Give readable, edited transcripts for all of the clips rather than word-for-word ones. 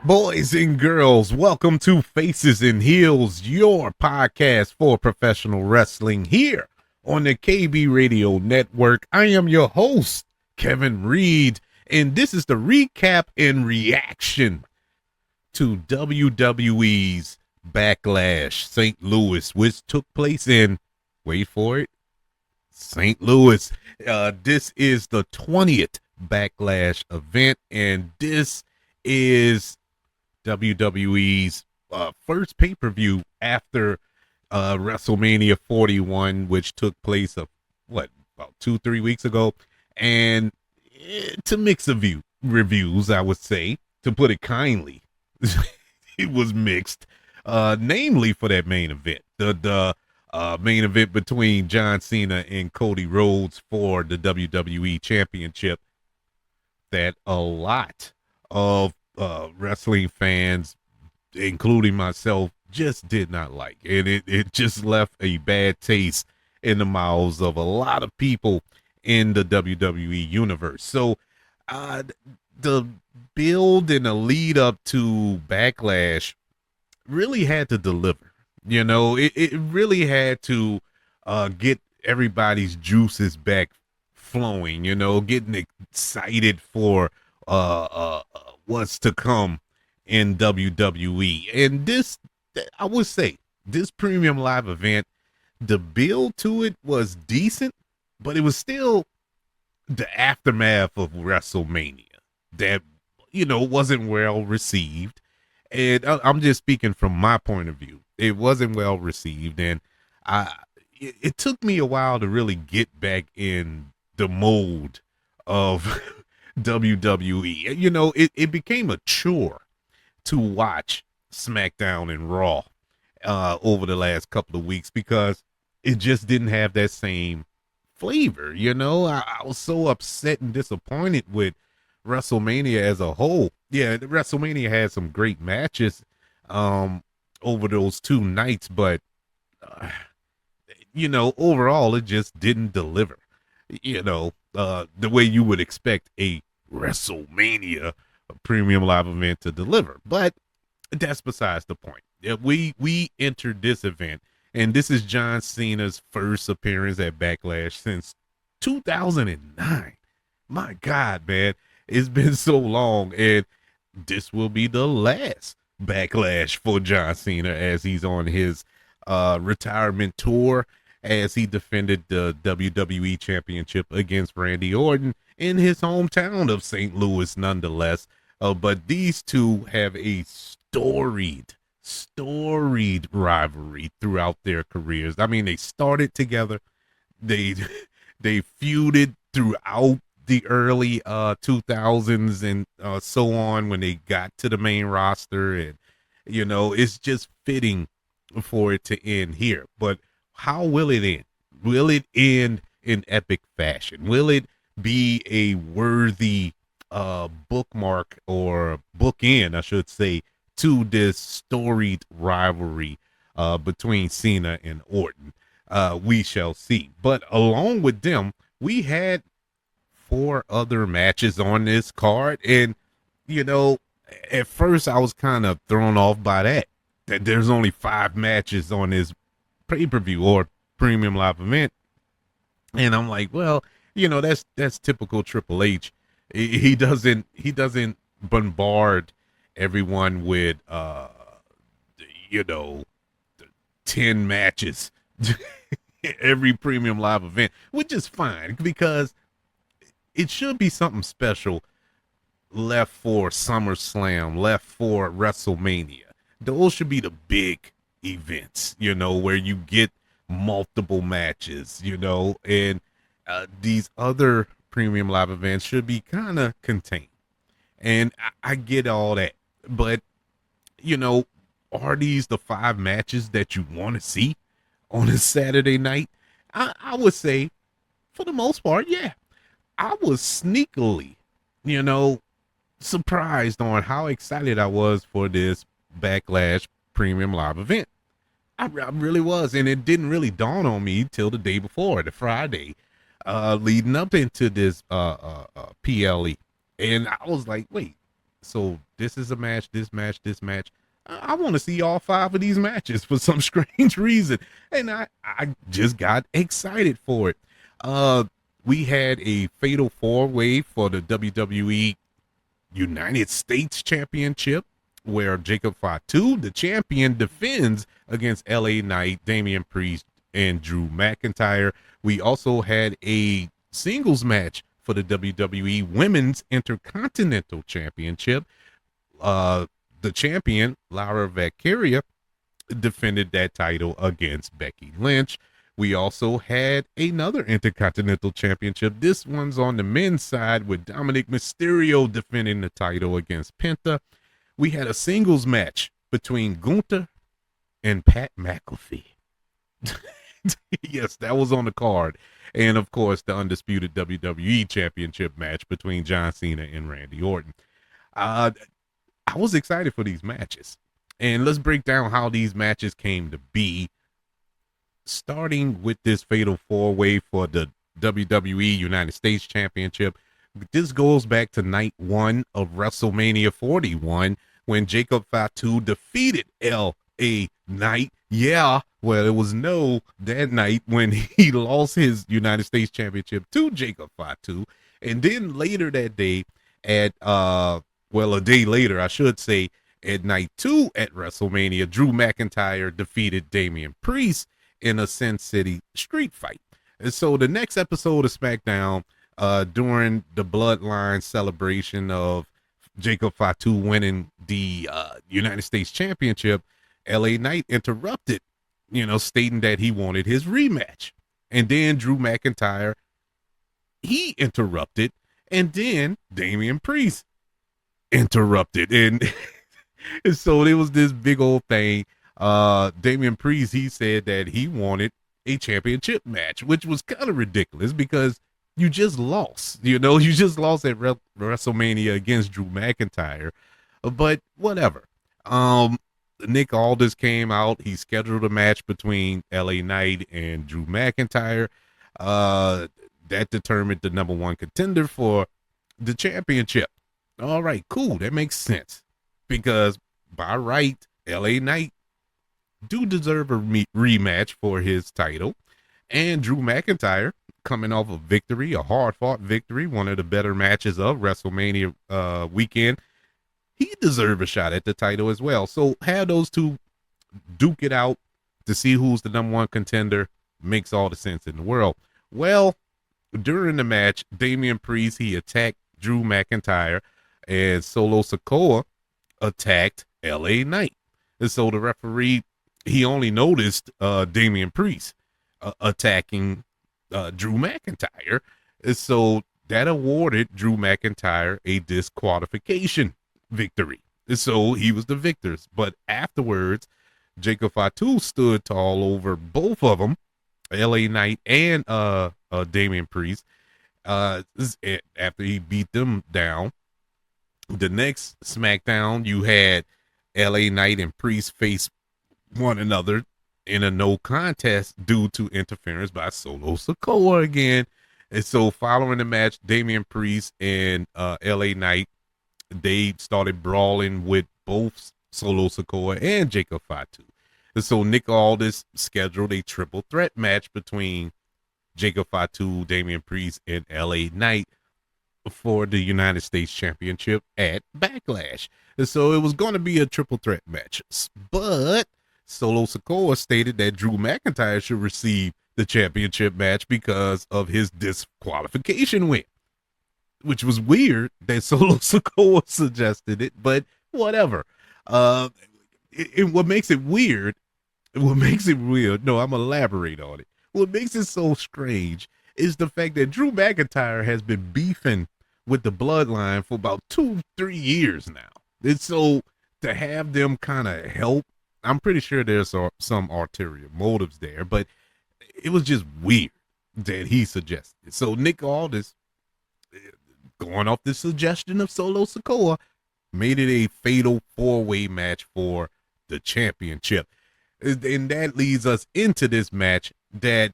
Boys and girls, welcome to Faces and Heels, your podcast for professional wrestling here on the KB Radio Network. I am your host, Kevin Reed, and this is the recap and reaction to WWE's Backlash St. Louis, which took place in, wait for it, St. Louis. This is the 20th Backlash event, and this is WWE's first pay-per-view after WrestleMania 41, which took place about 2-3 weeks ago, and to mix of reviews, I would say, to put it kindly. It was mixed, namely for that main event, the main event between John Cena and Cody Rhodes for the WWE Championship, that a lot of wrestling fans, including myself, just did not like. And it just left a bad taste in the mouths of a lot of people in the WWE universe. So the build and the lead up to Backlash really had to deliver. It really had to get everybody's juices back flowing, getting excited for what's to come in WWE. And this, I would say, this premium live event, the build to it was decent, but it was still the aftermath of WrestleMania that, wasn't well received. And I'm just speaking from my point of view. It wasn't well received, and it took me a while to really get back in the mold of WWE. It became a chore to watch SmackDown and Raw over the last couple of weeks because it just didn't have that same flavor. I was so upset and disappointed with WrestleMania as a whole. Yeah, WrestleMania had some great matches over those two nights, but overall it just didn't deliver. The way you would expect a WrestleMania premium live event to deliver. But that's besides the point. We entered this event, and this is John Cena's first appearance at Backlash since 2009. My God, man, it's been so long, and this will be the last Backlash for John Cena as he's on his retirement tour, as he defended the WWE Championship against Randy Orton in his hometown of St. Louis, nonetheless. But these two have a storied rivalry throughout their careers. I mean, they started together. They they feuded throughout the early 2000s and so on when they got to the main roster, and it's just fitting for it to end here. But how will it end? Will it end in epic fashion? Will it be a worthy bookmark or bookend, I should say, to this storied rivalry between Cena and Orton? We shall see. But along with them, we had 4 other matches on this card, and at first I was kind of thrown off by that there's only 5 matches on this pay-per-view or premium live event. And I'm like, well, that's typical Triple H. He doesn't bombard everyone with 10 matches every premium live event, which is fine because it should be something special left for SummerSlam, left for WrestleMania. Those should be the big events, where you get multiple matches, and these other premium live events should be kind of contained. And I get all that, but are these the 5 matches that you want to see on a Saturday night? I would say, for the most part, yeah. I was sneakily, surprised on how excited I was for this Backlash premium live event. I really was, and it didn't really dawn on me till the day before, the Friday, leading up into this PLE, and I was like, wait, So this is a match, this match, this match. I want to see all 5 of these matches for some strange reason. And I just got excited for it. We had a fatal 4-way for the WWE United States Championship, where Jacob Fatu, the champion, defends against LA Knight, Damian Priest, and Drew McIntyre. We also had a singles match for the WWE Women's Intercontinental Championship. The champion, Laura Vaccaria, defended that title against Becky Lynch. We also had another Intercontinental Championship. This one's on the men's side with Dominic Mysterio defending the title against Penta. We had a singles match between Gunther and Pat McAfee. Yes, that was on the card. And of course, the undisputed WWE Championship match between John Cena and Randy Orton. I was excited for these matches. And let's break down how these matches came to be. Starting with this fatal 4-way for the WWE United States Championship. This goes back to night 1 of WrestleMania 41 when Jacob Fatu defeated LA Knight. Yeah, well, it was that night when he lost his United States Championship to Jacob Fatu. And then later that day a day later, I should say, at night 2 at WrestleMania, Drew McIntyre defeated Damian Priest in a Sin City street fight. And so the next episode of SmackDown, during the Bloodline celebration of Jacob Fatu winning the United States Championship, LA Knight interrupted, stating that he wanted his rematch. And then Drew McIntyre, he interrupted, and then Damian Priest interrupted. And so there was this big old thing. Damian Priest, he said that he wanted a championship match, which was kind of ridiculous because you just lost, you just lost at WrestleMania against Drew McIntyre, but whatever. Nick Aldis came out. He scheduled a match between LA Knight and Drew McIntyre. That determined the number 1 contender for the championship. All right, cool. That makes sense because by right, LA Knight do deserve a rematch for his title. And Drew McIntyre, coming off a victory, a hard-fought victory, one of the better matches of WrestleMania weekend, he deserved a shot at the title as well. So have those two duke it out to see who's the number 1 contender makes all the sense in the world. Well, during the match, Damian Priest, he attacked Drew McIntyre, and Solo Sikoa attacked LA Knight. And so the referee, he only noticed Damian Priest attacking Drew McIntyre. And so that awarded Drew McIntyre a disqualification victory. And so he was the victors. But afterwards, Jacob Fatu stood tall over both of them, LA Knight and Damian Priest, after he beat them down. The next SmackDown, you had LA Knight and Priest face one another in a no contest due to interference by Solo Sikoa again. And so following the match, Damian Priest and LA Knight, they started brawling with both Solo Sikoa and Jacob Fatu. And so Nick Aldis scheduled a triple threat match between Jacob Fatu, Damian Priest, and LA Knight for the United States Championship at Backlash. And so it was going to be a triple threat match. But Solo Sikoa stated that Drew McIntyre should receive the championship match because of his disqualification win, which was weird that Solo Sikoa suggested it, but whatever. What makes it weird, no, I'm going to elaborate on it. What makes it so strange is the fact that Drew McIntyre has been beefing with the Bloodline for about 2-3 years now. And so to have them kind of help, I'm pretty sure there's some ulterior motives there, but it was just weird that he suggested. So Nick Aldis, going off the suggestion of Solo Sikoa, made it a fatal 4-way match for the championship. And that leads us into this match that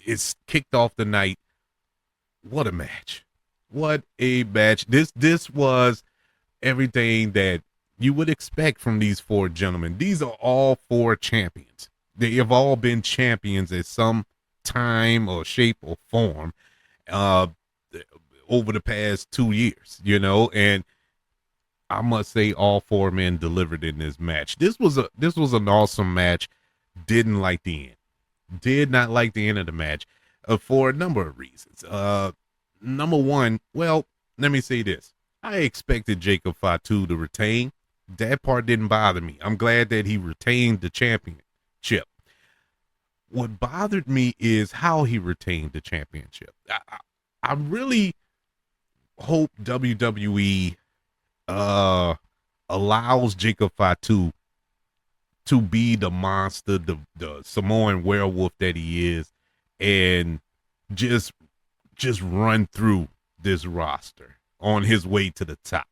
is kicked off the night. What a match. What a match. This was everything that you would expect from these four gentlemen. These are all four champions. They have all been champions at some time or shape or form uh, over the past 2 years, and I must say all four men delivered in this match. This was an awesome match. Didn't like the end. Did not like the end of the match for a number of reasons. Number one, well, let me say this. I expected Jacob Fatu to retain. That part didn't bother me. I'm glad that he retained the championship. What bothered me is how he retained the championship. I really hope WWE allows Jacob Fatu to be the monster, the Samoan werewolf that he is, and just run through this roster on his way to the top.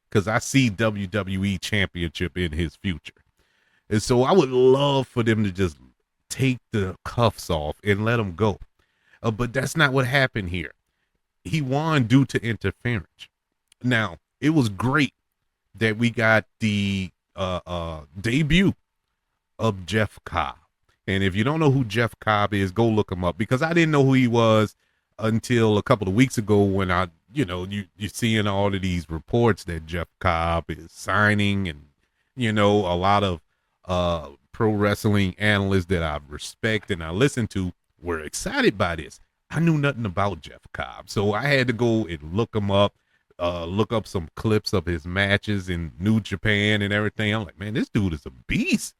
Because I see WWE championship in his future. And so I would love for them to just take the cuffs off and let him go. But that's not what happened here. He won due to interference. Now, it was great that we got the debut of Jeff Cobb. And if you don't know who Jeff Cobb is, go look him up, because I didn't know who he was until a couple of weeks ago when you're seeing all of these reports that Jeff Cobb is signing, and a lot of pro wrestling analysts that I respect and I listen to were excited by this. I knew nothing about Jeff Cobb, so I had to go and look him up, look up some clips of his matches in New Japan and everything. I'm like, man, this dude is a beast.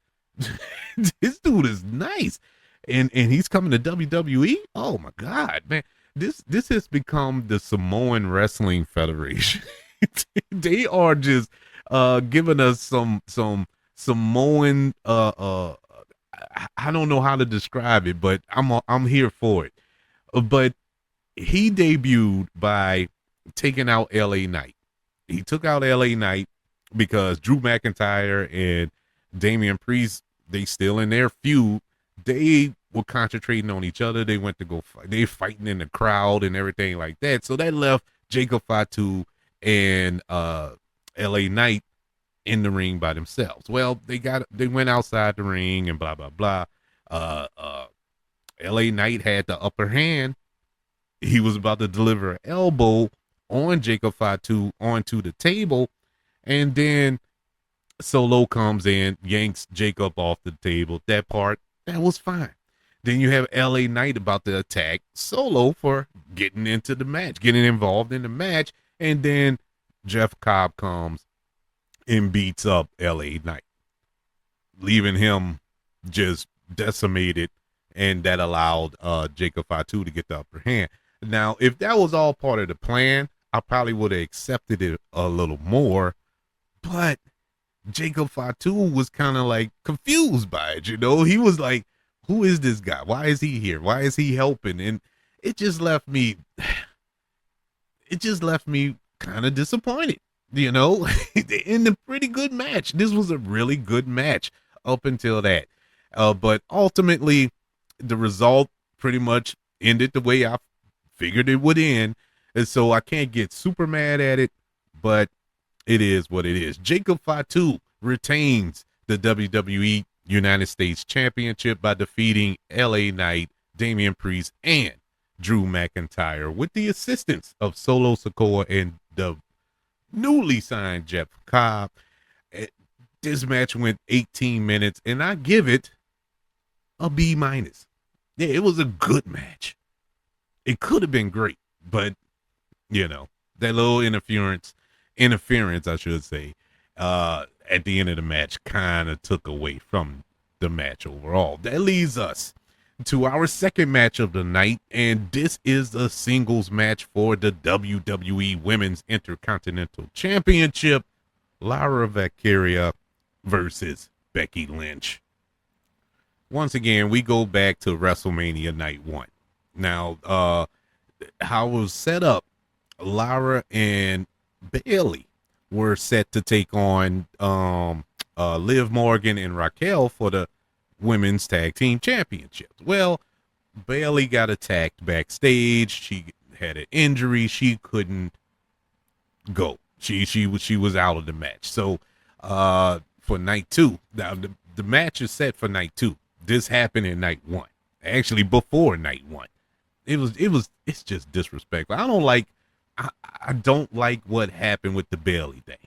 This dude is nice, and he's coming to WWE. Oh my God, man, this has become the Samoan Wrestling Federation. They are just giving us some Samoan I don't know how to describe it, but I'm here for it. But he debuted by taking out LA Knight. He took out LA Knight because Drew McIntyre and Damian Priest, they still in their feud. They were concentrating on each other. They went to go fight. They fighting in the crowd and everything like that. So that left Jacob Fatu and LA Knight in the ring by themselves. Well, they went outside the ring and blah blah blah. LA Knight had the upper hand. He was about to deliver an elbow on Jacob Fatu onto the table, and then Solo comes in, yanks Jacob off the table. That was fine. Then you have LA Knight about to attack Solo for getting into the match, getting involved in the match, and then Jeff Cobb comes and beats up LA Knight, leaving him just decimated, and that allowed Jacob Fatu to get the upper hand. Now, if that was all part of the plan, I probably would have accepted it a little more, but Jacob Fatu was kind of like confused by it. He was like, who is this guy? Why is he here? Why is he helping? And it just left me kind of disappointed, in a pretty good match. This was a really good match up until that. But ultimately the result pretty much ended the way I figured it would end. And so I can't get super mad at it, but it is what it is. Jacob Fatu retains the WWE United States Championship by defeating LA Knight, Damian Priest, and Drew McIntyre with the assistance of Solo Sikoa and the newly signed Jeff Cobb. This match went 18 minutes, and I give it a B-. Yeah, it was a good match. It could have been great, but that little interference, I should say, at the end of the match kind of took away from the match overall. That leads us to our second match of the night, and this is a singles match for the WWE Women's Intercontinental Championship. Lyra Valkyria versus Becky Lynch. Once again, we go back to WrestleMania Night 1. Now, how it was set up, Lyra and Bayley were set to take on Liv Morgan and Raquel for the Women's Tag Team Championships. Well, Bayley got attacked backstage. She had an injury. She couldn't go. She was out of the match. So for night two, now the match is set for night two. This happened in night one. Actually, before night one. It's just disrespectful. I don't like what happened with the Bailey thing.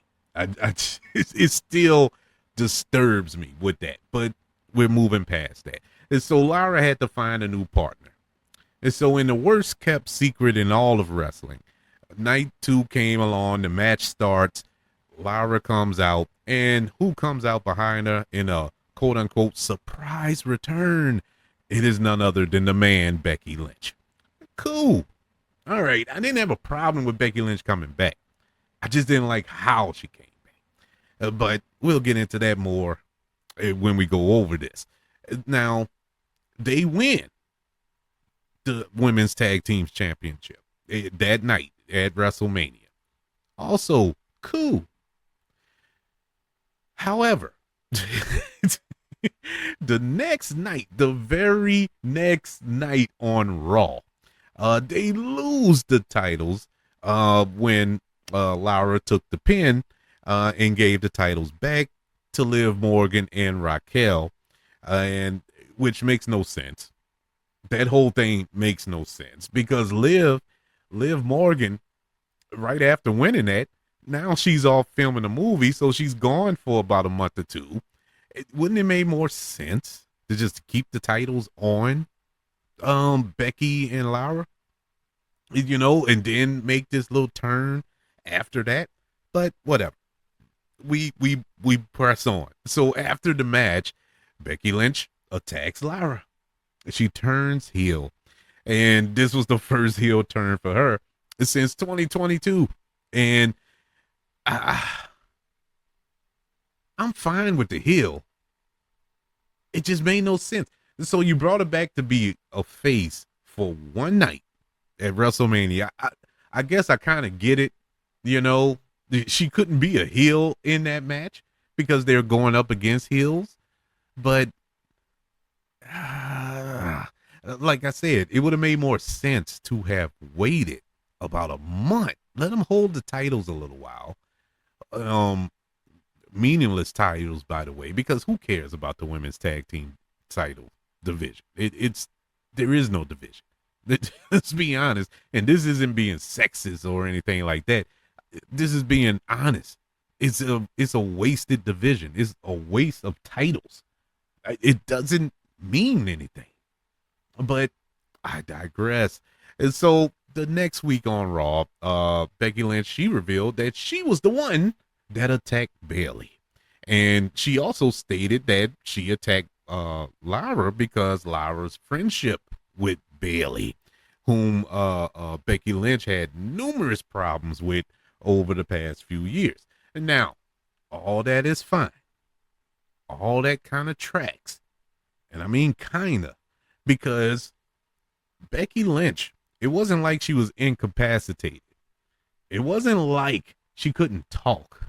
It still disturbs me with that, but we're moving past that. And so Lara had to find a new partner. And so in the worst kept secret in all of wrestling, night two came along, the match starts, Lara comes out, and who comes out behind her in a quote unquote surprise return? It is none other than the man, Becky Lynch. Cool. All right. I didn't have a problem with Becky Lynch coming back. I just didn't like how she came back. But we'll get into that more when we go over this. Now, they win the Women's Tag Teams Championship that night at WrestleMania. Also, cool. However, the next night, the very next night on Raw, they lose the titles when Lara took the pin and gave the titles back to Liv Morgan and Raquel, and which makes no sense. That whole thing makes no sense because Liv Morgan, right after winning that, now she's off filming a movie, so she's gone for about a month or two. Wouldn't it make more sense to just keep the titles on Becky and Lara? You know, and then make this little turn after that. But whatever. We press on. So after the match, Becky Lynch attacks Lara. She turns heel. And this was the first heel turn for her since 2022. And I'm fine with the heel. It just made no sense. So you brought her back to be a face for one night at WrestleMania. I guess I kind of get it. You know, she couldn't be a heel in that match because they're going up against heels. But like I said, it would have made more sense to have waited about a month. Let them hold the titles a little while. Meaningless titles, by the way, because who cares about the women's tag team title division? There is no division. Let's be honest. And this isn't being sexist or anything like that. This is being honest. It's a wasted division. It's a waste of titles. It doesn't mean anything. But I digress. And so the next week on Raw, Becky Lynch, she revealed that she was the one that attacked Bailey. And she also stated that she attacked Lara because Lara's friendship with Bailey, whom Becky Lynch had numerous problems with over the past few years. And now, all that is fine. All that kind of tracks. And I mean kind of. Because Becky Lynch, it wasn't like she was incapacitated. It wasn't like she couldn't talk.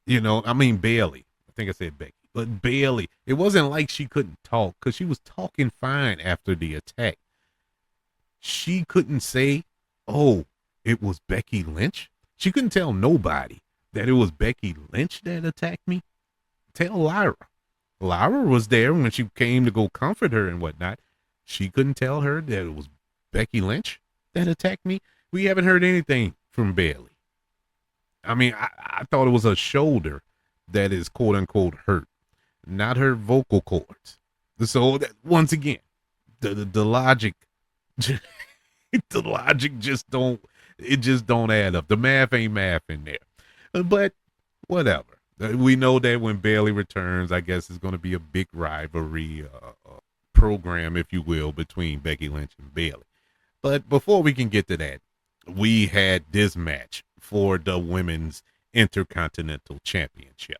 You know, I mean Bailey. I think I said Becky. But Bailey, it wasn't like she couldn't talk because she was talking fine after the attack. She couldn't say, oh, it was Becky Lynch. She couldn't tell nobody that it was Becky Lynch that attacked me. Tell Lyra. Lyra was there when she came to go comfort her and whatnot. She couldn't tell her that it was Becky Lynch that attacked me. We haven't heard anything from Bailey. I mean, I thought it was her shoulder that is quote unquote hurt, not her vocal cords. So that, once again, the logic, the logic just don't add up. The math ain't math in there. But whatever. We know that when Bailey returns, I guess it's going to be a big rivalry program, if you will, between Becky Lynch and Bailey. But before we can get to that, we had this match for the Women's Intercontinental Championship.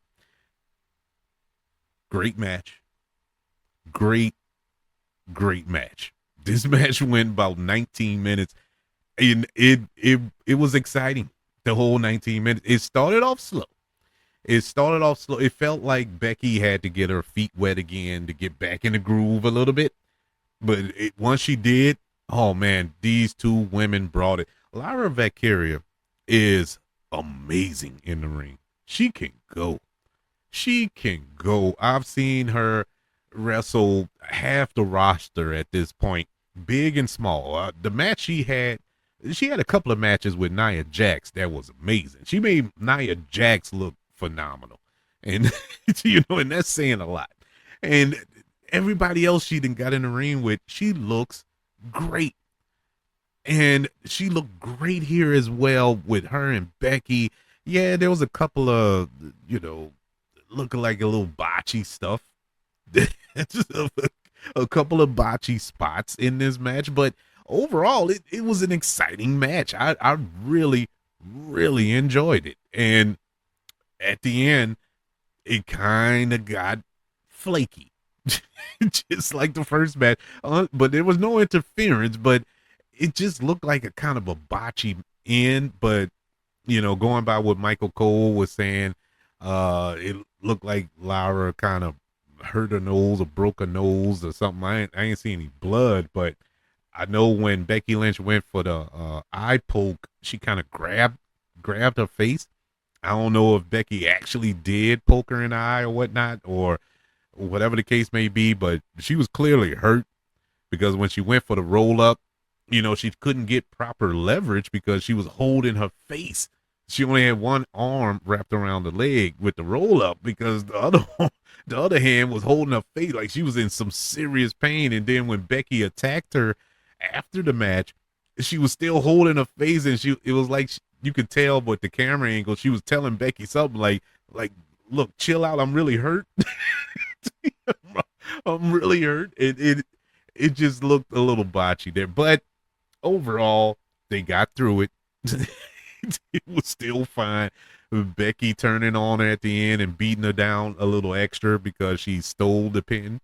Great match. Great match. This match went about 19 minutes, and it was exciting. The whole 19 minutes. It started off slow. It felt like Becky had to get her feet wet again to get back in the groove a little bit. But once she did, oh man, these two women brought it. Lyra Valkyria is amazing in the ring. She can go. She can go. I've seen her wrestle half the roster at this point, big and small. The match she had a couple of matches with Nia Jax that was amazing. She made Nia Jax look phenomenal, and and that's saying a lot. And everybody else she done got in the ring with, she looks great. And she looked great here as well with her and Becky. Yeah, there was a couple of, looking like a little botchy stuff. Just a couple of botchy spots in this match, but overall, it was an exciting match. I really, really enjoyed it. And at the end, it kind of got flaky, just like the first match. But there was no interference, but it just looked like a kind of a botchy end. But, going by what Michael Cole was saying, it looked like Lara kind of hurt her nose or broke her nose or something. I ain't seen any blood, but I know when Becky Lynch went for the eye poke, she kind of grabbed her face. I don't know if Becky actually did poke her in the eye or whatnot, or whatever the case may be, but she was clearly hurt because when she went for the roll up, she couldn't get proper leverage because she was holding her face. She only had one arm wrapped around the leg with the roll up because the other hand was holding her face like she was in some serious pain. And then when Becky attacked her after the match, she was still holding her face, and it was like you could tell with the camera angle, she was telling Becky something like, look, chill out. I'm really hurt. I'm really hurt. It just looked a little botchy there, but overall, they got through it. It was still fine. Becky turning on her at the end and beating her down a little extra because she stole the pin.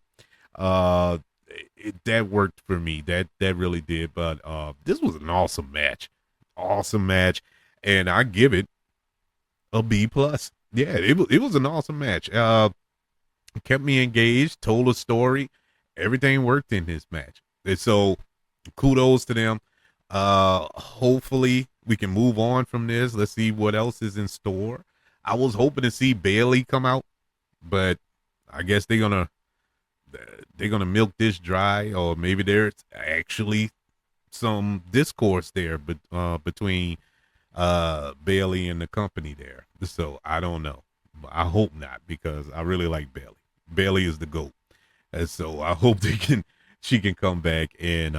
That worked for me. That really did. But this was an awesome match. Awesome match. And I give it a B plus. Yeah, it was an awesome match. Kept me engaged, told a story. Everything worked in this match. And so kudos to them. Hopefully we can move on from this. Let's see what else is in store. I was hoping to see Bayley come out, but I guess they're gonna milk this dry, or maybe there's actually some discourse there, but between Bayley and the company there. So I don't know. I hope not, because I really like Bayley. Bayley is the GOAT. And so I hope she can come back and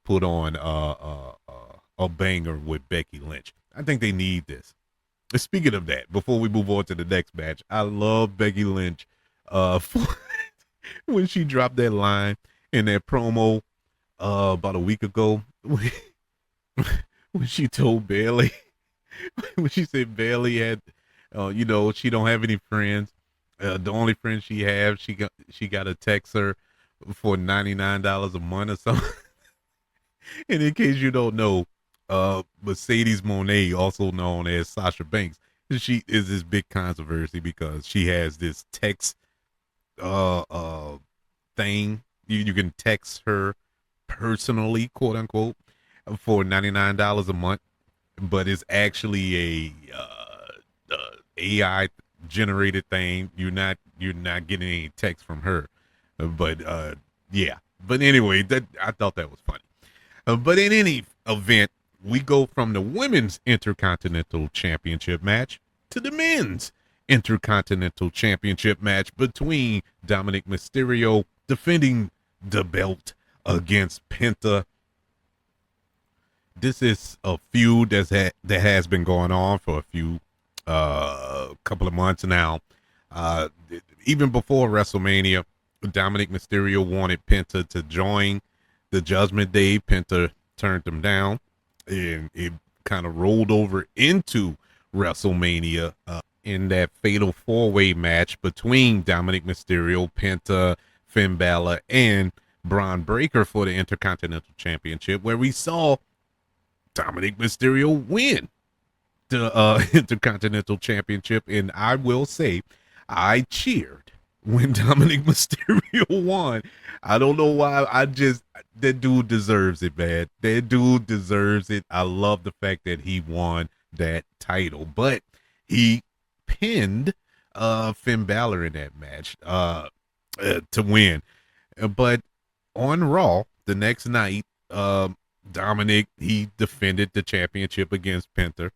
put on a banger with Becky Lynch. I think they need this. Speaking of that, before we move on to the next match, I love Becky Lynch when she dropped that line in that promo about a week ago when she told Bayley, when she said Bayley had, she don't have any friends. The only friend she has, she got to text her for $99 a month or something. And in case you don't know, Mercedes Moné, also known as Sasha Banks, she is this big controversy because she has this text thing. You can text her personally, quote unquote, for $99 a month, but it's actually a AI generated thing. You're not getting any text from her, but yeah. But anyway, I thought that was funny. But in any event, we go from the women's Intercontinental Championship match to the men's Intercontinental Championship match between Dominic Mysterio defending the belt against Penta. This is a feud that has been going on for a few couple of months now. Even before WrestleMania, Dominic Mysterio wanted Penta to join the Judgment Day. Penta turned him down, and it kind of rolled over into WrestleMania in that fatal four-way match between Dominic Mysterio, Penta, Finn Balor, and Braun Breaker for the Intercontinental Championship, where we saw Dominic Mysterio win the Intercontinental Championship. And I will say, I cheered when Dominic Mysterio won. I don't know why. That dude deserves it, man. That dude deserves it. I love the fact that he won that title, but he pinned Finn Balor in that match to win. But on Raw the next night, Dominic, he defended the championship against Penta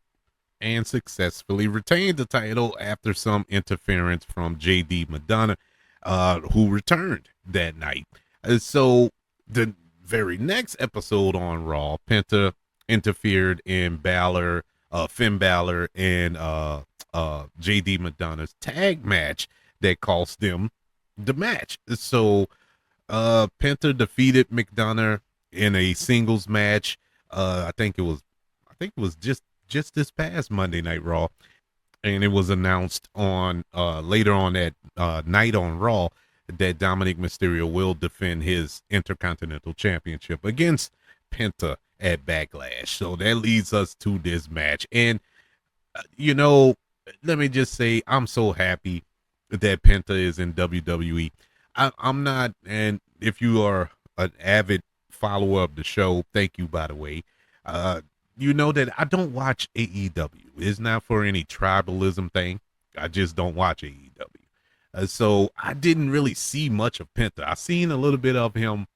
and successfully retained the title after some interference from JD Madonna, who returned that night. So the very next episode on Raw, Penta interfered in Finn Balor and JD Madonna's tag match that cost them the match. So Penta defeated McDonough in a singles match. I think it was just this past Monday Night Raw, and it was announced on later on that night on Raw that Dominic Mysterio will defend his Intercontinental Championship against Penta at Backlash. So that leads us to this match, and let me just say I'm so happy that Penta is in WWE. I'm not, and if you are an avid follower of the show, thank you, by the way. You know that I don't watch AEW. It's not for any tribalism thing. I just don't watch AEW. So I didn't really see much of Penta. I seen a little bit of him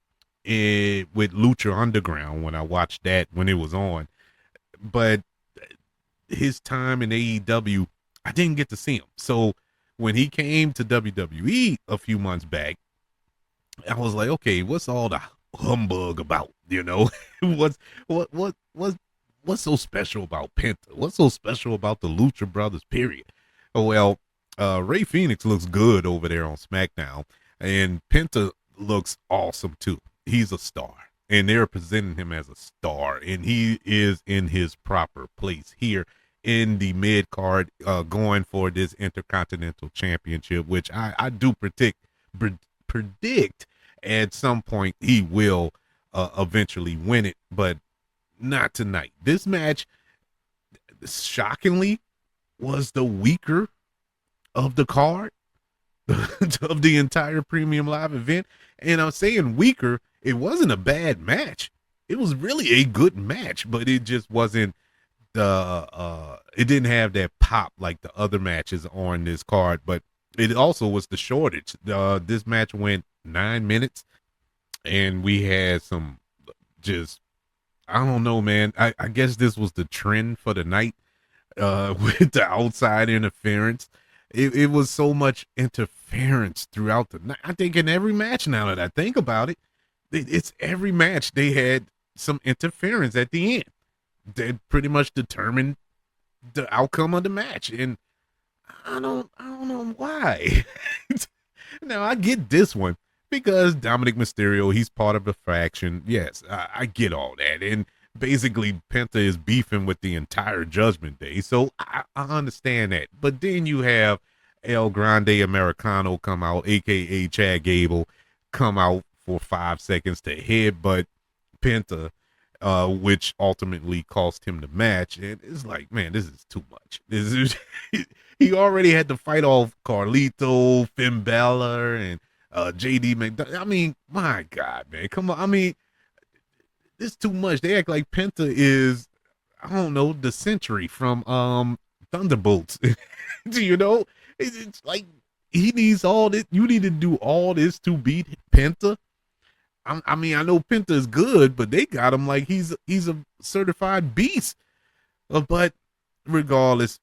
with Lucha Underground when I watched that when it was on. But his time in AEW, I didn't get to see him. So when he came to WWE a few months back, I was like, okay, what's all the humbug about? what's so special about Penta? What's so special about the Lucha Brothers, period? Well, Ray Phoenix looks good over there on SmackDown, and Penta looks awesome too. He's a star, and they're presenting him as a star, and he is in his proper place here in the mid card, going for this Intercontinental Championship, which I do predict at some point he will eventually win it, but not tonight. This match, shockingly, was the weaker of the card of the entire Premium Live event. And I'm saying weaker, it wasn't a bad match. It was really a good match, but it just wasn't it didn't have that pop like the other matches on this card. But it also was the shortage. This match went 9 minutes, and we had some just, I don't know, man. I guess this was the trend for the night with the outside interference. It was so much interference throughout the night. I think in every match, now that I think about it, it's every match they had some interference at the end that pretty much determined the outcome of the match. And I don't know why. Now I get this one because Dominic Mysterio, he's part of the faction. Yes, I get all that. And basically Penta is beefing with the entire Judgment Day. So I understand that. But then you have El Grande Americano come out, aka Chad Gable, come out for 5 seconds to headbutt Penta, which ultimately cost him the match. And it's like, man, this is too much. This is he already had to fight off Carlito, Finn Balor, and JD McDonough. I mean, my God, man, come on. I mean, it's too much. They act like Penta is, I don't know, the Century from Thunderbolts. It's like he needs all this. You need to do all this to beat Penta. I mean, I know Penta is good, but they got him like he's a certified beast. But regardless,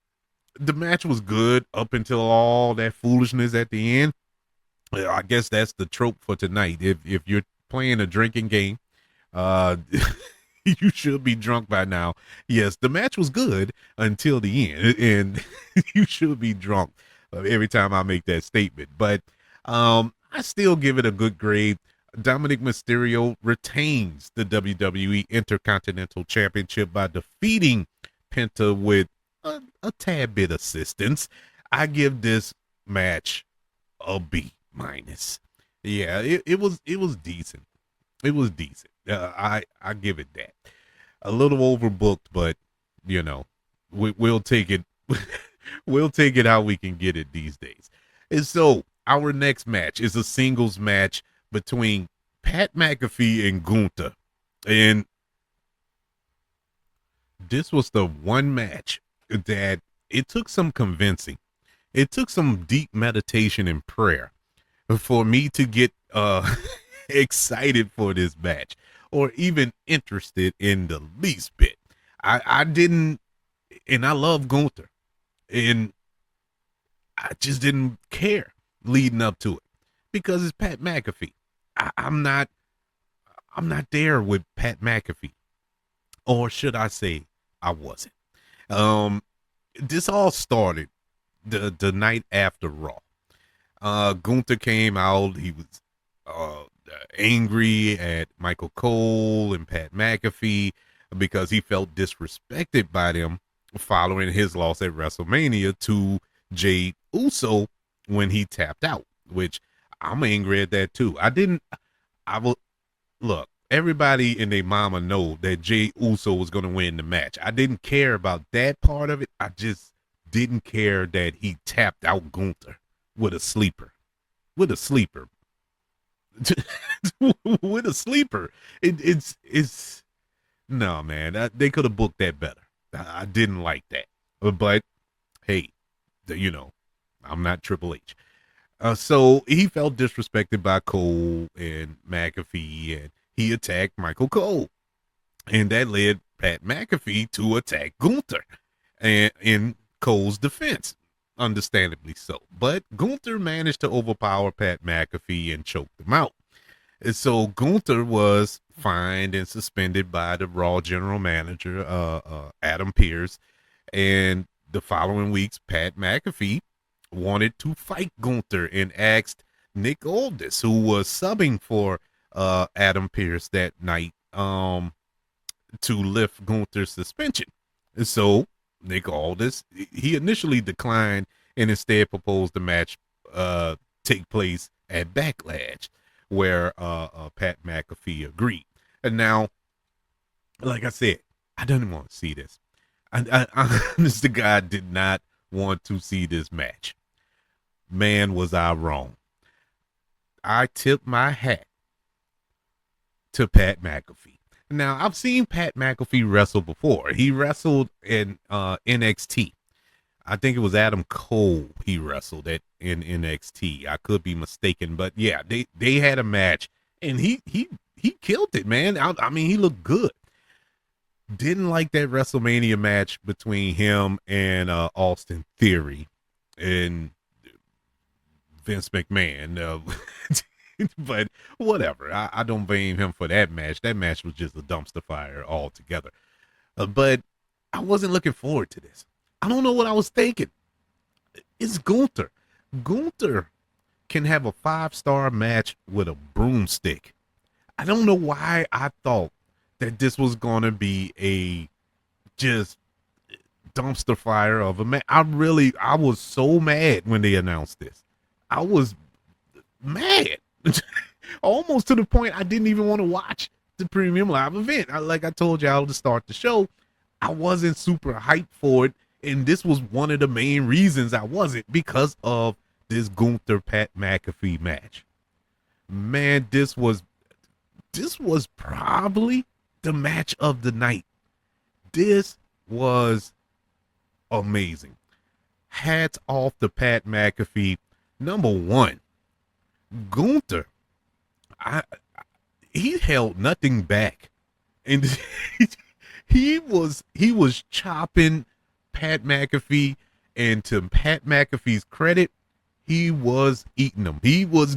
the match was good up until all that foolishness at the end. I guess that's the trope for tonight. If you're playing a drinking game, you should be drunk by now. Yes, the match was good until the end, and you should be drunk every time I make that statement. But I still give it a good grade. Dominic Mysterio retains the WWE Intercontinental Championship by defeating Penta with a tad bit assistance. I give this match a B minus. Yeah, it was decent. It was decent. I give it that. A little overbooked, but we'll take it. We'll take it how we can get it these days. And so our next match is a singles match between Pat McAfee and Gunther. And this was the one match that it took some convincing. It took some deep meditation and prayer for me to get excited for this match or even interested in the least bit. I didn't, and I love Gunther, and I just didn't care leading up to it because it's Pat McAfee. I'm not there with Pat McAfee, or should I say, I wasn't. Um, this all started the night after Raw. Gunther came out. He was uh, angry at Michael Cole and Pat McAfee because he felt disrespected by them following his loss at WrestleMania to Jey Uso when he tapped out, which I'm angry at that too. I will look, everybody and their mama know that Jey Uso was going to win the match. I didn't care about that part of it. I just didn't care that he tapped out Gunther with a sleeper. With a sleeper. With a sleeper. It's no, man. They could have booked that better. I didn't like that. But hey, I'm not Triple H. So he felt disrespected by Cole and McAfee, and he attacked Michael Cole. And that led Pat McAfee to attack Gunther and in Cole's defense, understandably so. But Gunther managed to overpower Pat McAfee and choke him out. And so Gunther was fined and suspended by the Raw general manager, Adam Pearce. And the following weeks, Pat McAfee wanted to fight Gunther and asked Nick Aldis, who was subbing for Adam Pearce that night, to lift Gunther's suspension. And so Nick Aldis, he initially declined and instead proposed the match take place at Backlash, where Pat McAfee agreed. And now, like I said, I didn't want to see this. I honest to God, did not want to see this match. Man, was I wrong. I tip my hat to Pat McAfee. Now, I've seen Pat McAfee wrestle before. He wrestled in NXT. I think it was Adam Cole he wrestled at in NXT. I could be mistaken, but yeah, they had a match and he killed it, man. I mean, he looked good. Didn't like that WrestleMania match between him and Austin Theory and Vince McMahon. But whatever. I don't blame him for that match. That match was just a dumpster fire altogether. But I wasn't looking forward to this. I don't know what I was thinking. It's Gunther. Gunther can have a 5-star match with a broomstick. I don't know why I thought that this was going to be a just dumpster fire of a match. I was so mad when they announced this. I was mad. Almost to the point I didn't even want to watch the premium live event. Like I told y'all to start the show, I wasn't super hyped for it. And this was one of the main reasons I wasn't, because of this Gunther Pat McAfee match. Man, this was probably the match of the night. This was amazing. Hats off to Pat McAfee. Number one, Gunther, he held nothing back, and he was chopping Pat McAfee, and to Pat McAfee's credit, he was eating them. He was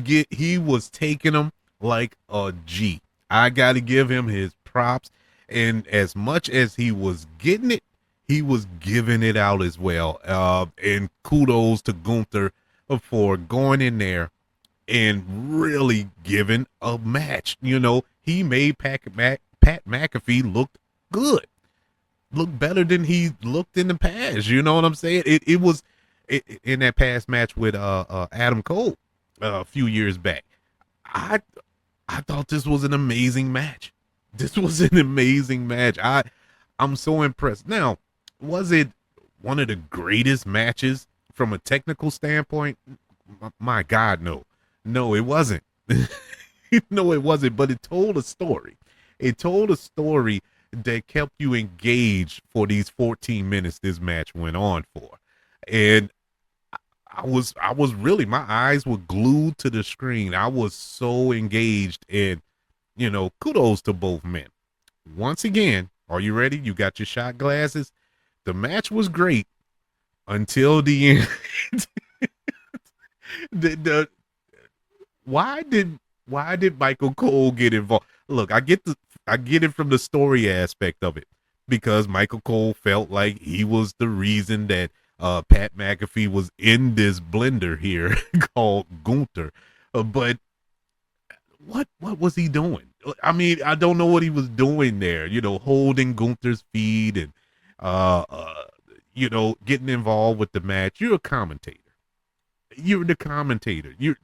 taking them like a G. I got to give him his props, and as much as he was getting it, he was giving it out as well. And kudos to Gunther for going in there and really giving a match. He made Pat McAfee look good, look better than he looked in the past. You know what I'm saying? It was in that past match with Adam Cole a few years back. I thought this was an amazing match. This was an amazing match. I'm so impressed. Now, was it one of the greatest matches from a technical standpoint? My God, no. No, it wasn't. No, it wasn't. But it told a story. It told a story that kept you engaged for these 14 minutes this match went on for. And I was really, my eyes were glued to the screen. I was so engaged, and kudos to both men. Once again, are you ready? You got your shot glasses. The match was great until the end. the why did Michael Cole get involved? Look, I get it from the story aspect of it, because Michael Cole felt like he was the reason that Pat McAfee was in this blender here called Gunther. But what was he doing? I mean, I don't know what he was doing there. Holding Gunther's feet and uh, uh getting involved with the match. You're a commentator. You're the commentator. You're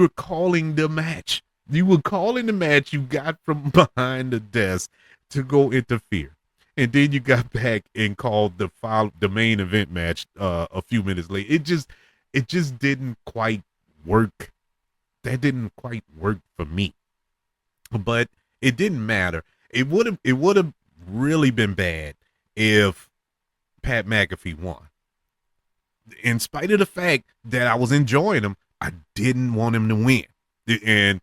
calling the match. You were calling the match. You got from behind the desk to go interfere, and then you got back and called the main event match a few minutes later. It just didn't quite work. That didn't quite work for me. But it didn't matter. It would have really been bad if Pat McAfee won. In spite of the fact that I was enjoying him, I didn't want him to win. And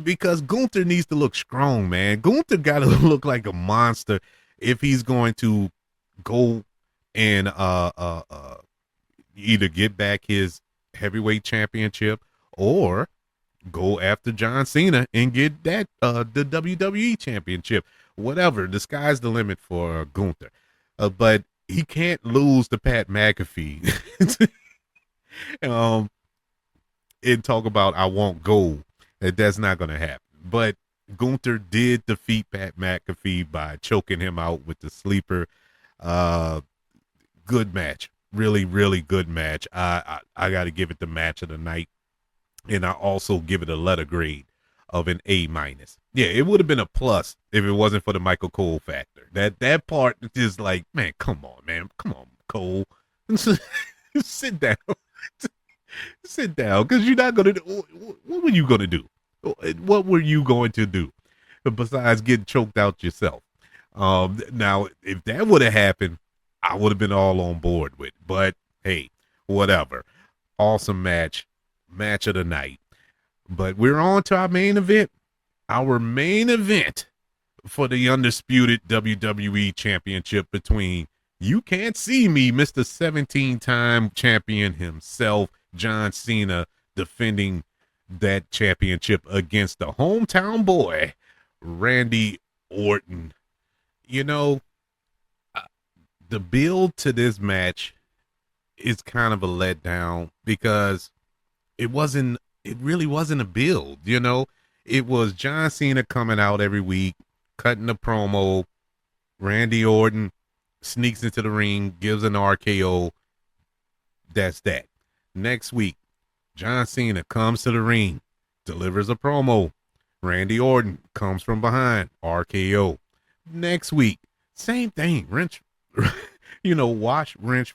because Gunther needs to look strong, man. Gunther got to look like a monster if he's going to go and either get back his heavyweight championship or go after John Cena and get that the WWE championship. Whatever, the sky's the limit for Gunther. But he can't lose to Pat McAfee. And talk about I want gold. That's not going to happen. But Gunther did defeat Pat McAfee by choking him out with the sleeper. Good match. Really, really good match. I got to give it the match of the night. And I also give it a letter grade of an A-. Yeah, it would have been a plus if it wasn't for the Michael Cole factor. That part is like, man, come on, man. Come on, Cole. Sit down. Sit down, because you're not going to, what were you going to do? What were you going to do besides getting choked out yourself? Now, if that would have happened, I would have been all on board with it. But, hey, whatever. Awesome match. Match of the night. But we're on to our main event. Our main event for the undisputed WWE Championship between You Can't See Me, Mr. 17-time champion himself, John Cena, defending that championship against the hometown boy, Randy Orton. The build to this match is kind of a letdown because it really wasn't a build. It was John Cena coming out every week, cutting a promo. Randy Orton sneaks into the ring, gives an RKO. That's that. Next week, John Cena comes to the ring, delivers a promo. Randy Orton comes from behind, RKO. Next week, same thing. Wrench, wash, rinse,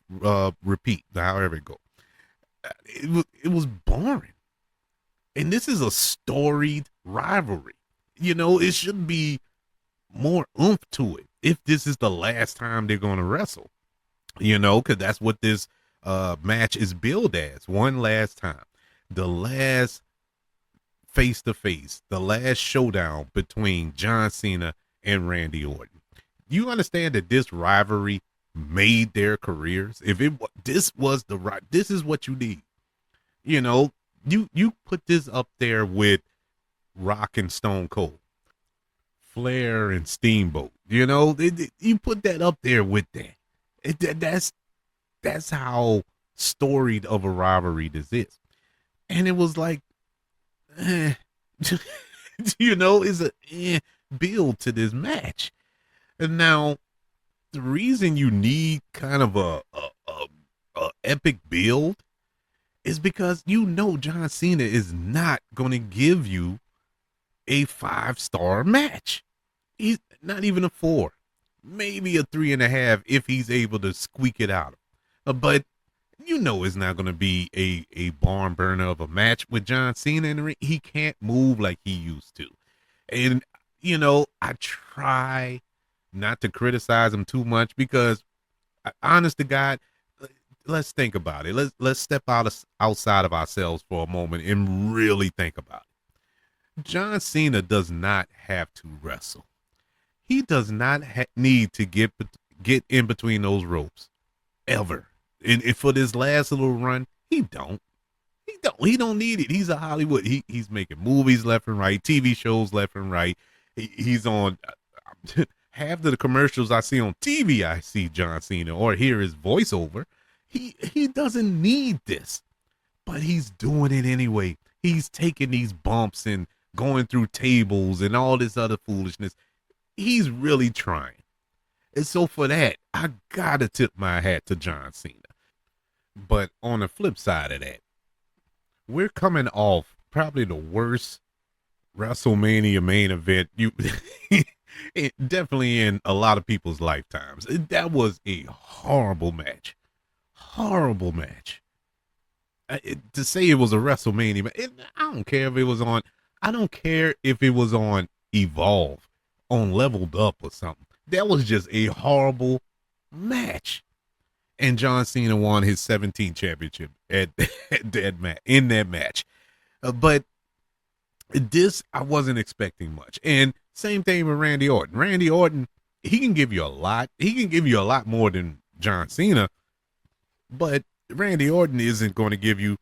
repeat. However it goes. It was boring. And this is a storied rivalry. It should be more oomph to it if this is the last time they're going to wrestle. Because that's what this match is billed as. One last time. The last face-to-face. The last showdown between John Cena and Randy Orton. You understand that this rivalry made their careers? This is what you need. You put this up there with Rock and Stone Cold, Flair and Steamboat. You put that up there with that. That's how storied of a rivalry this is. And it was like, it's a build to this match. And now, the reason you need kind of a epic build is because John Cena is not going to give you a 5-star match. He's not even a 4, maybe a 3.5 if he's able to squeak it out. But it's not going to be a barn burner of a match with John Cena in the ring. He can't move like he used to. And, I try not to criticize him too much because, honest to God, let's think about it. Let's step outside of ourselves for a moment and really think about it. John Cena does not have to wrestle. He does not need to get in between those ropes ever. And for this last little run, he don't. He don't need it. He's a Hollywood. He's making movies left and right, TV shows left and right. He's on half of the commercials I see on TV. I see John Cena or hear his voiceover. He doesn't need this, but he's doing it anyway. He's taking these bumps and going through tables and all this other foolishness. He's really trying. And so for that, I gotta tip my hat to John Cena. But on the flip side of that, we're coming off probably the worst WrestleMania main event definitely in a lot of people's lifetimes. That was a horrible match. Horrible match. To say it was a WrestleMania, I don't care if it was on. I don't care if it was on Evolve, on Leveled Up or something. That was just a horrible match. And John Cena won his 17th championship in that match. But this, I wasn't expecting much. And same thing with Randy Orton. Randy Orton, he can give you a lot. He can give you a lot more than John Cena. But Randy Orton isn't going to give you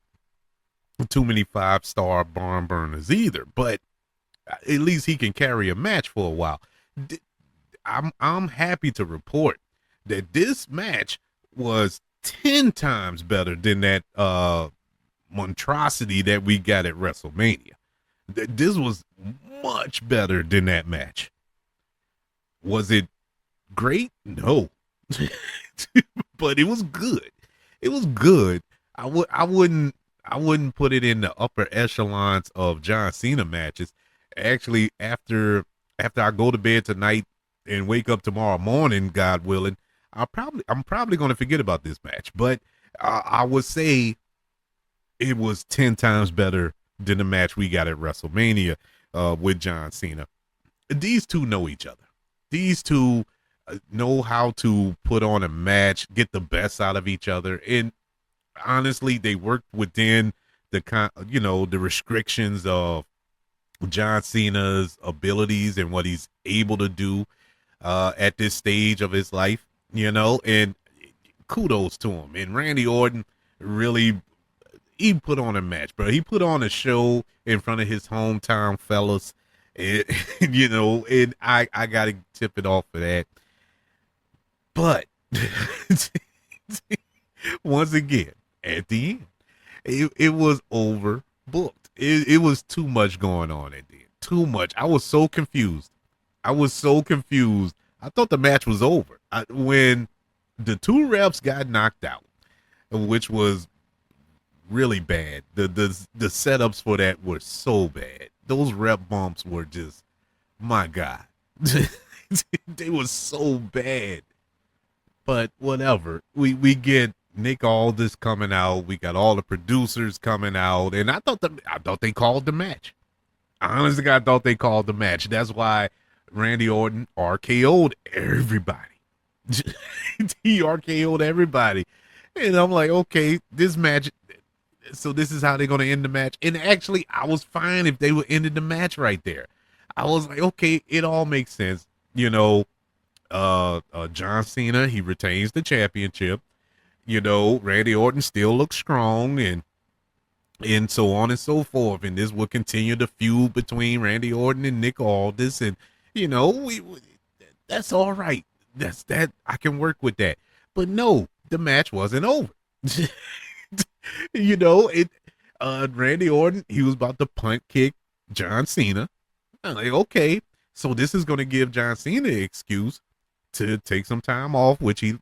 too many 5-star barn burners either. But at least he can carry a match for a while. I'm happy to report that this match was 10 times better than that monstrosity that we got at WrestleMania. This was much better than that match. Was it great? No. But it was good. It was good. I wouldn't put it in the upper echelons of John Cena matches. Actually, after I go to bed tonight and wake up tomorrow morning, God willing, I'm probably going to forget about this match. But I would say it was 10 times better than the match we got at WrestleMania with John Cena. These two know each other. These two know how to put on a match, get the best out of each other, and honestly, they worked within the restrictions of John Cena's abilities and what he's able to do at this stage of his life, and kudos to him. And Randy Orton really, he put on a match, bro. He put on a show in front of his hometown fellas, and, and I got to tip it off for that. But once again, at the end, it was overbooked. It was too much going on at the end. Too much. I was so confused. I thought the match was over. When the two refs got knocked out, which was really bad. The setups for that were so bad. Those rep bumps were just, my God. They were so bad. But whatever. We get Nick Aldis coming out. We got all the producers coming out, and I thought they called the match. Honestly, I thought they called the match. That's why Randy Orton RKO'd everybody. He RKO'd everybody, and I'm like, okay, this match. So this is how they're gonna end the match. And actually, I was fine if they would ended the match right there. I was like, okay, it all makes sense. John Cena, he retains the championship. Randy Orton still looks strong, and so on and so forth. And this will continue the feud between Randy Orton and Nick Aldis, and that's all right. That's that. I can work with that. But no, the match wasn't over. Randy Orton, he was about to punt kick John Cena. I'm like, okay, so this is going to give John Cena an excuse to take some time off, which he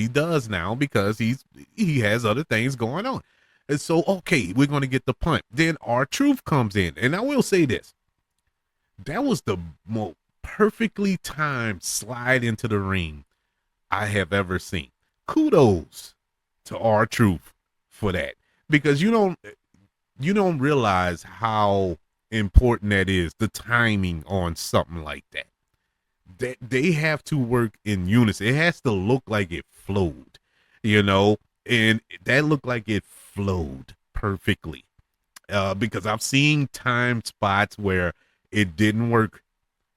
does now because he has other things going on. And so, okay, we're going to get the punt. Then R-Truth comes in. And I will say this. That was the most perfectly timed slide into the ring I have ever seen. Kudos to R-Truth for that. Because you don't realize how important that is, the timing on something like that. they have to work in unison. It has to look like it flowed, you know, and that looked like it flowed perfectly. Because I've seen time spots where it didn't work.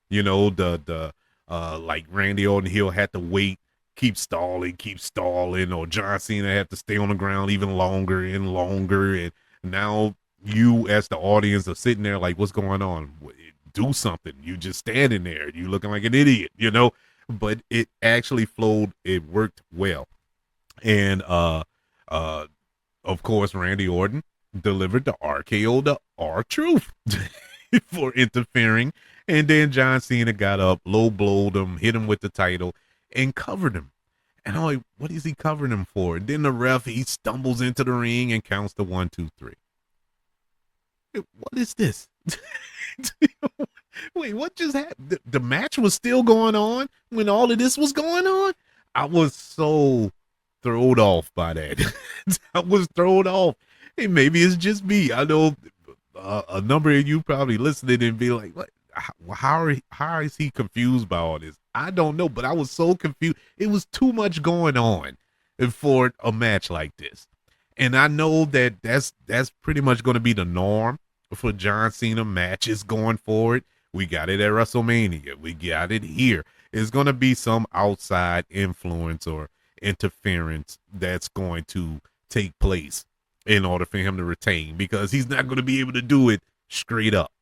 You know, the like Randy Orton, he'll have to wait, keep stalling, or John Cena have to stay on the ground even longer and longer. And now you, as the audience, are sitting there like, what's going on? Do something. You just standing there. You looking like an idiot, you know? But it actually flowed. It worked well. And uh, of course, Randy Orton delivered the RKO to R-Truth for interfering. And then John Cena got up, low blowed him, hit him with the title, and covered him. And I'm like, what is he covering him for? And then the ref, he stumbles into the ring and counts to 1, 2, 3. What is this? Wait, what just happened? The match was still going on when all of this was going on? I was so thrown off by that. I was thrown off. Hey, maybe it's just me. I know a number of you probably listening and be like, what? How is he confused by all this? I don't know, but I was so confused. It was too much going on for a match like this. And I know that that's pretty much going to be the norm for John Cena matches going forward. We got it at WrestleMania. We got it here. It's going to be some outside influence or interference that's going to take place in order for him to retain, because he's not going to be able to do it straight up.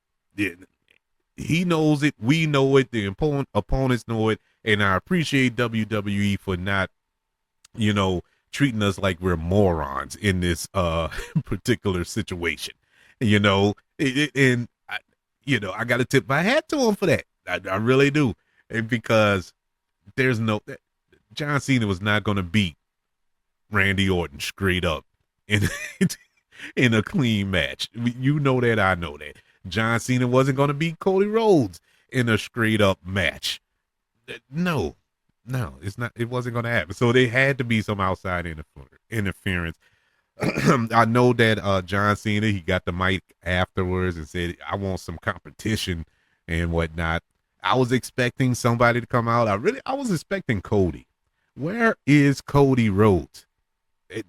He knows it. We know it. The opponents know it. And I appreciate WWE for not, you know, treating us like we're morons in this particular situation. You know, and I got to tip my hat to him for that. I really do. And because there's no, John Cena was not going to beat Randy Orton straight up in in a clean match. You know that. I know that. John Cena wasn't going to beat Cody Rhodes in a straight up match. No, it's not. It wasn't going to happen. So there had to be some outside interference. I know that John Cena, he got the mic afterwards and said, I want some competition and whatnot. I was expecting somebody to come out. I was expecting Cody. Where is Cody Rhodes?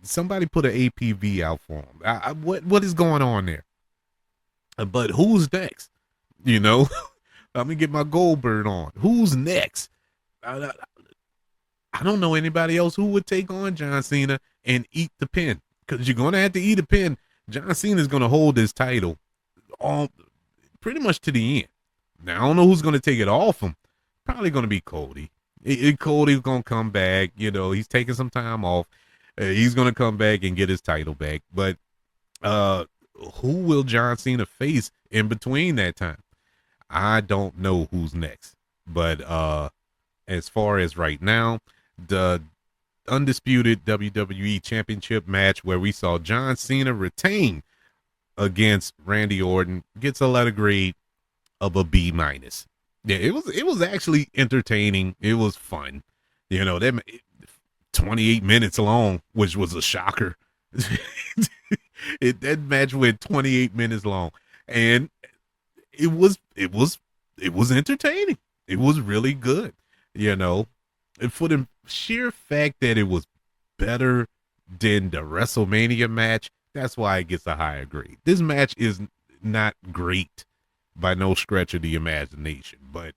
Somebody put an APV out for him. What is going on there? But who's next? You know, I'm gonna get my Goldberg on. Who's next? I don't know anybody else who would take on John Cena and eat the pin, because you're gonna have to eat a pin. John Cena is gonna hold his title all pretty much to the end. Now I don't know who's gonna take it off him. Probably gonna be Cody. Cody's gonna come back. You know, he's taking some time off. He's gonna come back and get his title back. But who will John Cena face in between that time? I don't know who's next. But as far as right now, the undisputed WWE Championship match where we saw John Cena retain against Randy Orton gets a letter grade of a B-. Yeah, it was actually entertaining. It was fun. You know, that 28 minutes long, which was a shocker. That match went 28 minutes long, and it was entertaining. It was really good, you know, and for the sheer fact that it was better than the WrestleMania match, that's why it gets a higher grade. This match is not great by no stretch of the imagination, but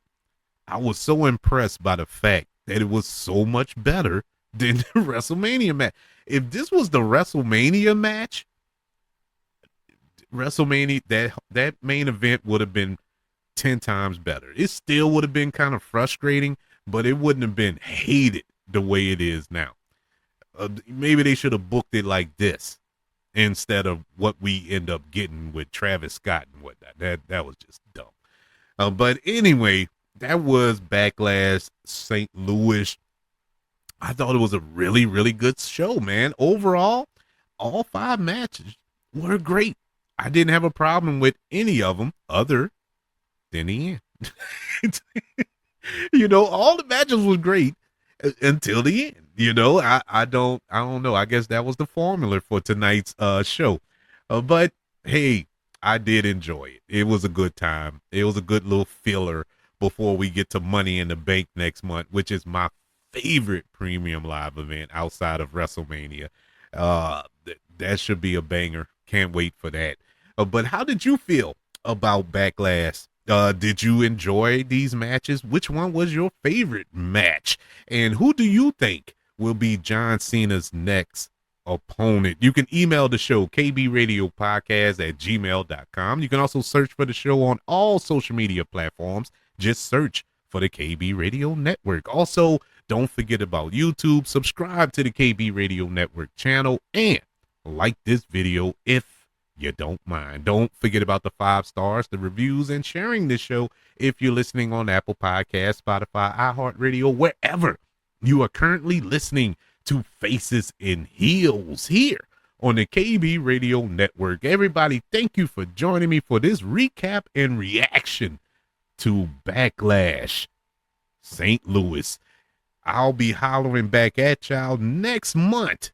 I was so impressed by the fact that it was so much better than the WrestleMania match. If this was the WrestleMania match, that main event would have been 10 times better. It still would have been kind of frustrating, but it wouldn't have been hated the way it is now. Maybe they should have booked it like this instead of what we end up getting with Travis Scott and whatnot. That was just dumb. But anyway, that was Backlash St. Louis. I thought it was a really, really good show, man. Overall, all 5 matches were great. I didn't have a problem with any of them other than the end. You know, all the matches was great until the end. You know, I don't know. I guess that was the formula for tonight's show. But hey, I did enjoy it. It was a good time. It was a good little filler before we get to Money in the Bank next month, which is my favorite premium live event outside of WrestleMania. That should be a banger. Can't wait for that. But how did you feel about Backlash? Did you enjoy these matches? Which one was your favorite match? And who do you think will be John Cena's next opponent? You can email the show, kbradiopodcast@gmail.com. You can also search for the show on all social media platforms. Just search for the KB Radio Network. Also, don't forget about YouTube. Subscribe to the KB Radio Network channel and like this video if you don't mind. Don't forget about the 5 stars, the reviews, and sharing this show if you're listening on Apple Podcasts, Spotify, iHeartRadio, wherever you are currently listening to Faces in Heels here on the KB Radio Network. Everybody, thank you for joining me for this recap and reaction to Backlash St. Louis. I'll be hollering back at y'all next month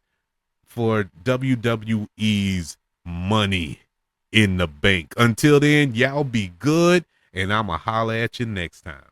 for WWE's Money in the Bank. Until then, y'all be good, and I'ma holler at you next time.